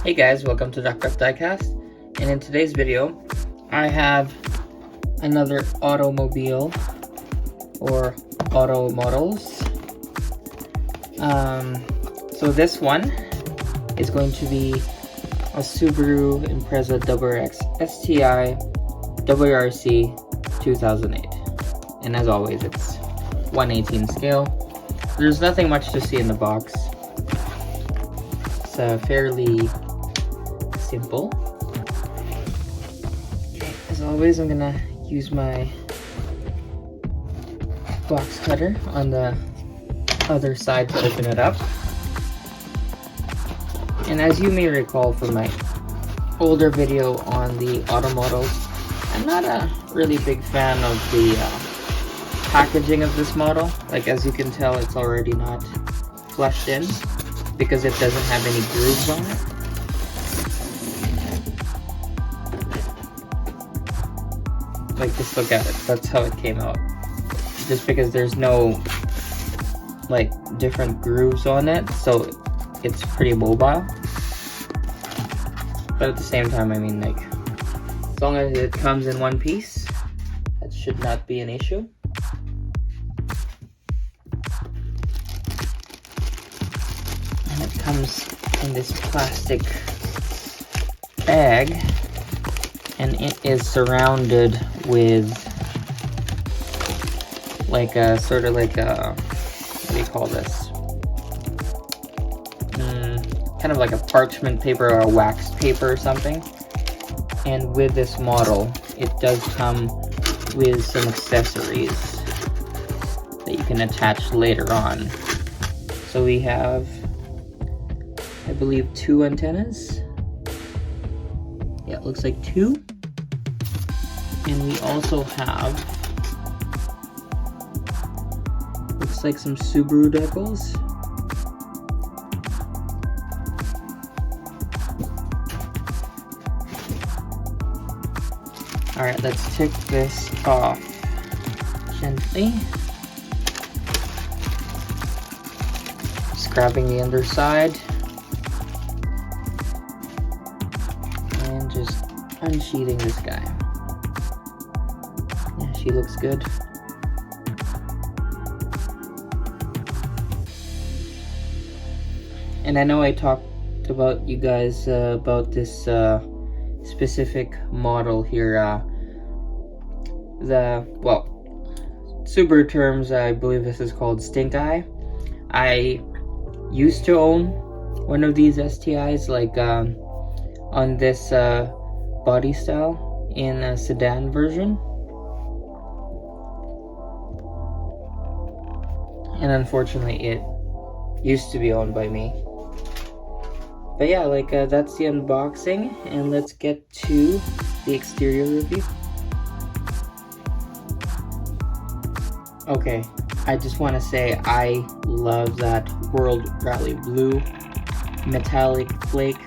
Hey guys, welcome to Diecast, and in today's video I have another automobile or auto models. So this one is going to be a Subaru Impreza WRX STI WRC 2008, and as always it's 1/18 scale. There's nothing much to see in the box. It's fairly simple. Okay, as always I'm gonna use my box cutter on the other side to open it up. And as you may recall from my older video on the auto models, I'm not a really big fan of the packaging of this model. Like, as you can tell, it's already not flushed in because it doesn't have any grooves on it. Like, just look at it, that's how it came out. Just because there's no like different grooves on it, so it's pretty mobile. But at the same time, I mean, like, as long as it comes in one piece, that should not be an issue. And it comes in this plastic bag, and it is surrounded with like a sort of like a, what do you call this? Kind of like a parchment paper or a wax paper or something. And with this model, it does come with some accessories that you can attach later on. So we have, I believe, 2 antennas. Yeah, it looks like 2. And we also have, looks like some Subaru decals. Alright, let's take this off gently. Just grabbing the underside and just unsheathing this guy. Yeah, she looks good. And I know I talked about you guys about this specific model here. Well, Subaru terms, I believe this is called Stink Eye. I used to own one of these STIs, like on this body style in a sedan version. And unfortunately it used to be owned by me. But yeah, like that's the unboxing, and let's get to the exterior review. Okay, I just want to say I love that World Rally Blue metallic flake.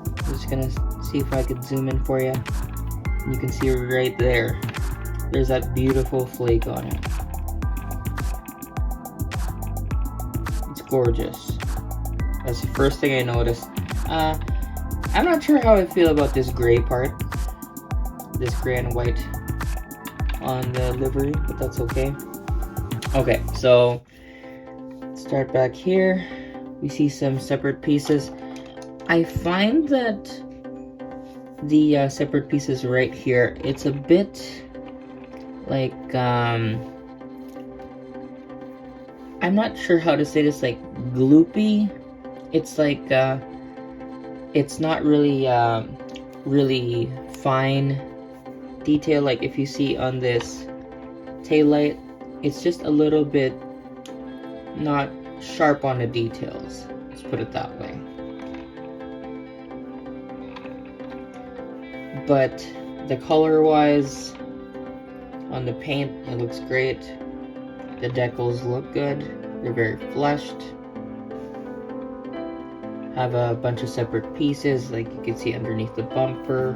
I'm just gonna see if I can zoom in for you. You can see right there. There's that beautiful flake on it. It's gorgeous. That's the first thing I noticed. I'm not sure how I feel about this gray part. This gray and white on the livery, but that's okay. Okay, so start back here. We see some separate pieces. I find that the separate pieces right here, it's a bit like, I'm not sure how to say this, like gloopy. It's like, it's not really, really fine detail. Like if you see on this taillight, it's just a little bit not sharp on the details. Let's put it that way. But the color-wise, on the paint, it looks great. The decals look good. They're very flushed. Have a bunch of separate pieces, like you can see underneath the bumper.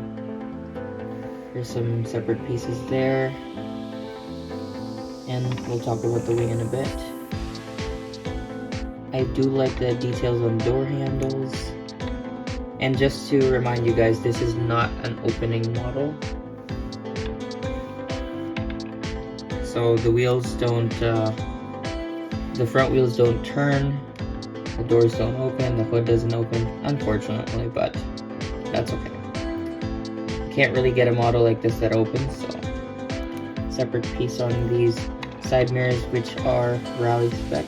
There's some separate pieces there. And we'll talk about the wing in a bit. I do like the details on door handles. And just to remind you guys, this is not an opening model. So the wheels don't, the front wheels don't turn, the doors don't open, the hood doesn't open, unfortunately, but that's okay. You can't really get a model like this that opens, so separate piece on these side mirrors, which are rally spec.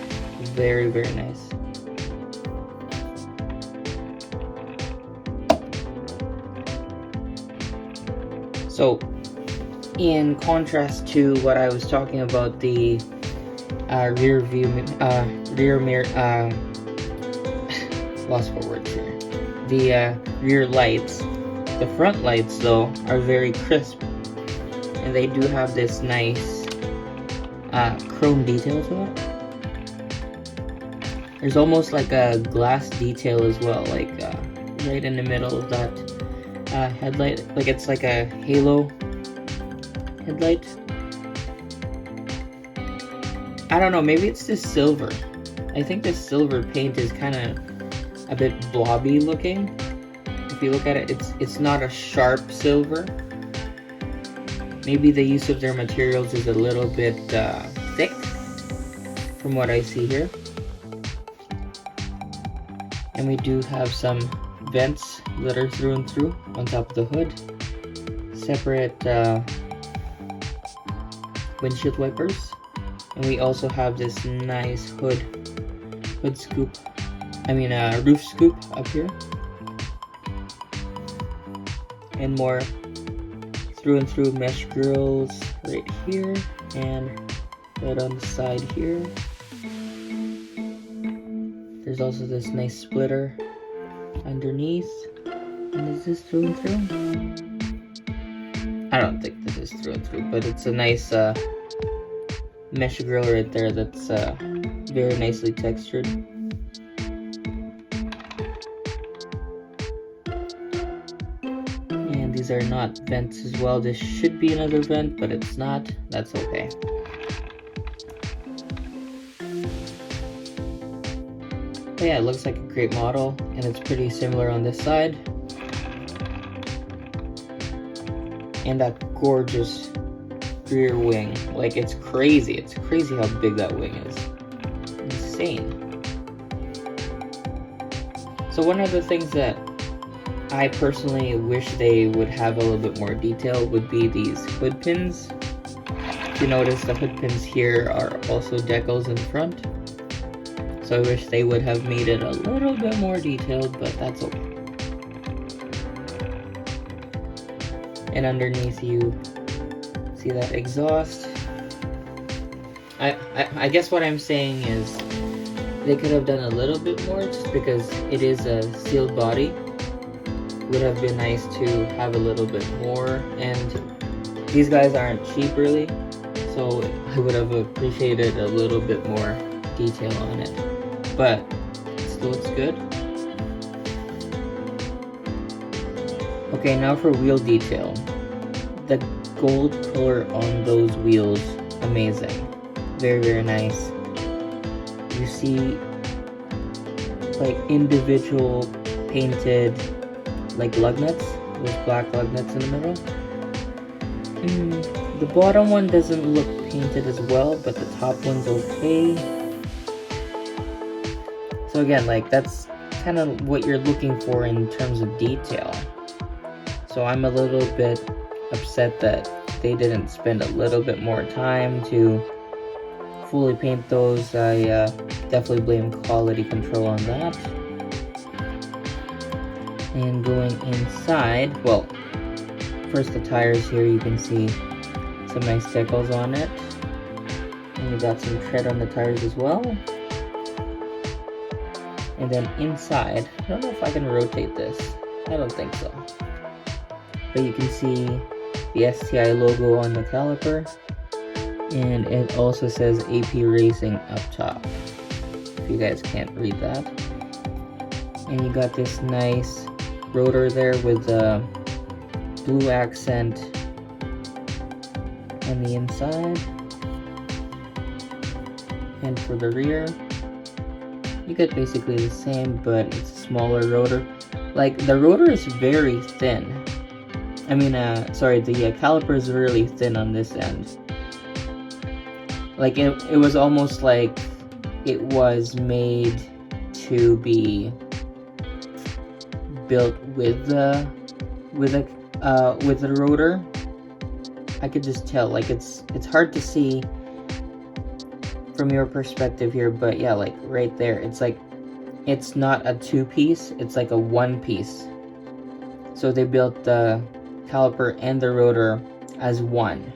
Very, very nice. So, in contrast to what I was talking about, the rear mirror, lost for words here. The rear lights, the front lights though, are very crisp, and they do have this nice chrome detail to it. There's almost like a glass detail as well, like right in the middle of that headlight, like it's like a halo headlight. I don't know, maybe it's this silver. I think this silver paint is kind of a bit blobby looking. If you look at it, it's not a sharp silver. Maybe the use of their materials is a little bit thick from what I see here. And we do have some vents that are through and through on top of the hood. Separate windshield wipers. And we also have this nice roof scoop up here. And more through and through mesh grills right here and right on the side here. There's also this nice splitter underneath. And is this through and through? I don't think this is through and through, but it's a nice mesh grill right there that's very nicely textured. And these are not vents as well. This should be another vent, but it's not. That's okay. But yeah, it looks like a great model, and it's pretty similar on this side. And that gorgeous rear wing, like it's crazy how big that wing is. Insane. So one of the things that I personally wish they would have a little bit more detail would be these hood pins. If you notice, the hood pins here are also decals in front. So I wish they would have made it a little bit more detailed, but that's okay. And underneath you see that exhaust. I guess what I'm saying is they could have done a little bit more, just because it is a sealed body. Would have been nice to have a little bit more, and these guys aren't cheap really, so I would have appreciated a little bit more detail on it, but it still looks good. Okay, now for wheel detail. The gold color on those wheels, amazing. Very, very nice. You see like individual painted like lug nuts, those black lug nuts in the middle. The bottom one doesn't look painted as well, but the top one's okay. So again, like that's kind of what you're looking for in terms of detail. So I'm a little bit upset that they didn't spend a little bit more time to fully paint those. I definitely blame quality control on that. And going inside, well, first the tires here, you can see some nice decals on it. And you got some tread on the tires as well. And then inside, I don't know if I can rotate this. I don't think so. But you can see the STI logo on the caliper. And it also says AP Racing up top, if you guys can't read that. And you got this nice rotor there with a blue accent on the inside. And for the rear, you get basically the same, but it's a smaller rotor. Like, the rotor is very thin. I mean, sorry, the caliper is really thin on this end. Like, it was almost like it was made to be built with the rotor. I could just tell. Like, it's hard to see from your perspective here, but yeah, like right there, it's like it's not a 2-piece, it's like a 1-piece. So they built the caliper and the rotor as one.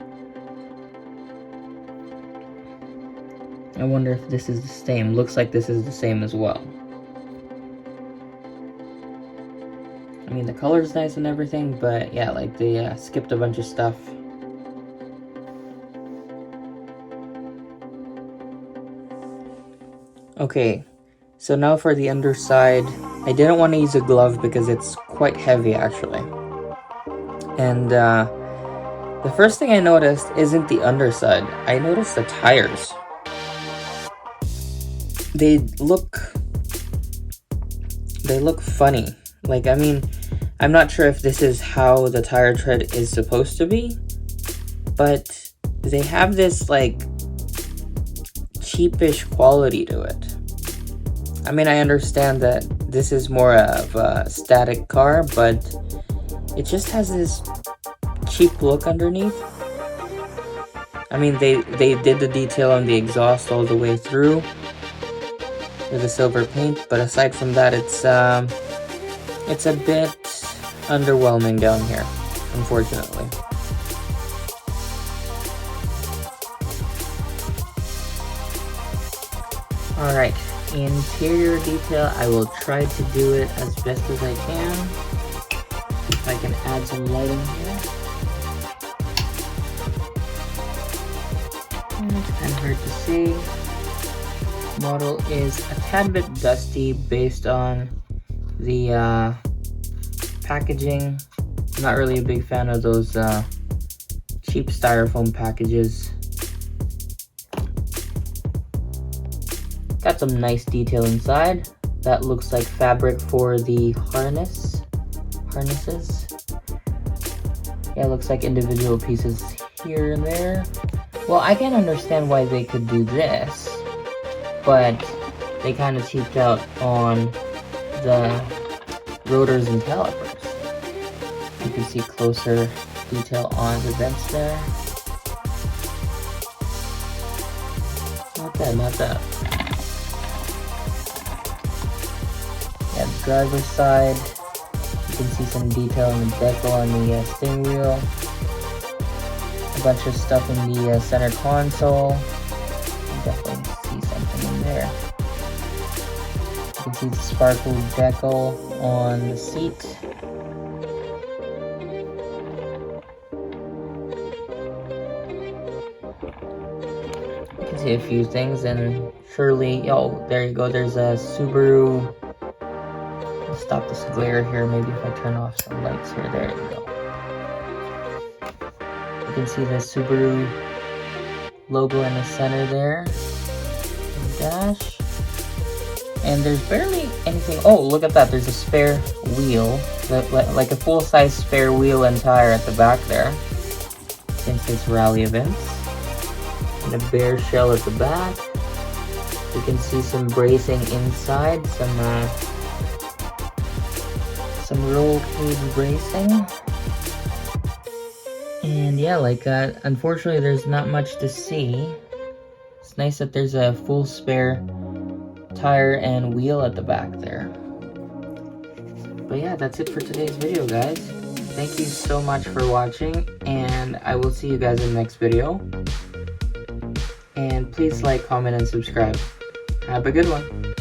I wonder if this is the same. Looks like this is the same as well. I mean, the color's nice and everything, but yeah, like they skipped a bunch of stuff. Okay, so now for the underside. I didn't want to use a glove because it's quite heavy actually. And the first thing I noticed isn't the underside. I noticed the tires. They look funny. Like, I mean, I'm not sure if this is how the tire tread is supposed to be, but they have this like cheapish quality to it. I mean, I understand that this is more of a static car, but it just has this cheap look underneath. I mean, they did the detail on the exhaust all the way through with the silver paint, but aside from that, it's a bit underwhelming down here, unfortunately. Alright, interior detail, I will try to do it as best as I can. If I can add some lighting here. It's kind of hard to see. Model is a tad bit dusty based on the packaging. I'm not really a big fan of those cheap styrofoam packages. Got some nice detail inside. That looks like fabric for the harnesses. Yeah, it looks like individual pieces here and there. Well, I can understand why they could do this, but they kind of cheaped out on the rotors and calipers. You can see closer detail on the vents there. Not bad, not bad. Yeah, the driver's side, you can see some detail in the decal on the steering wheel. A bunch of stuff in the center console. You can definitely see something in there. You can see the sparkle decal on the seat. You can see a few things, and surely, oh, there you go, there's a Subaru. I'll stop this glare here, maybe if I turn off some lights here, there you go. You can see the Subaru logo in the center there. The dash. And there's barely anything. Oh, look at that. There's a spare wheel. Like a full-size spare wheel and tire at the back there. Since it's rally events. And a bare shell at the back. You can see some bracing inside. Some roll cage bracing. And yeah, like, unfortunately there's not much to see. It's nice that there's a full spare tire and wheel at the back there. But yeah, that's it for today's video, guys. Thank you so much for watching, and I will see you guys in the next video. And please like, comment, and subscribe. Have a good one.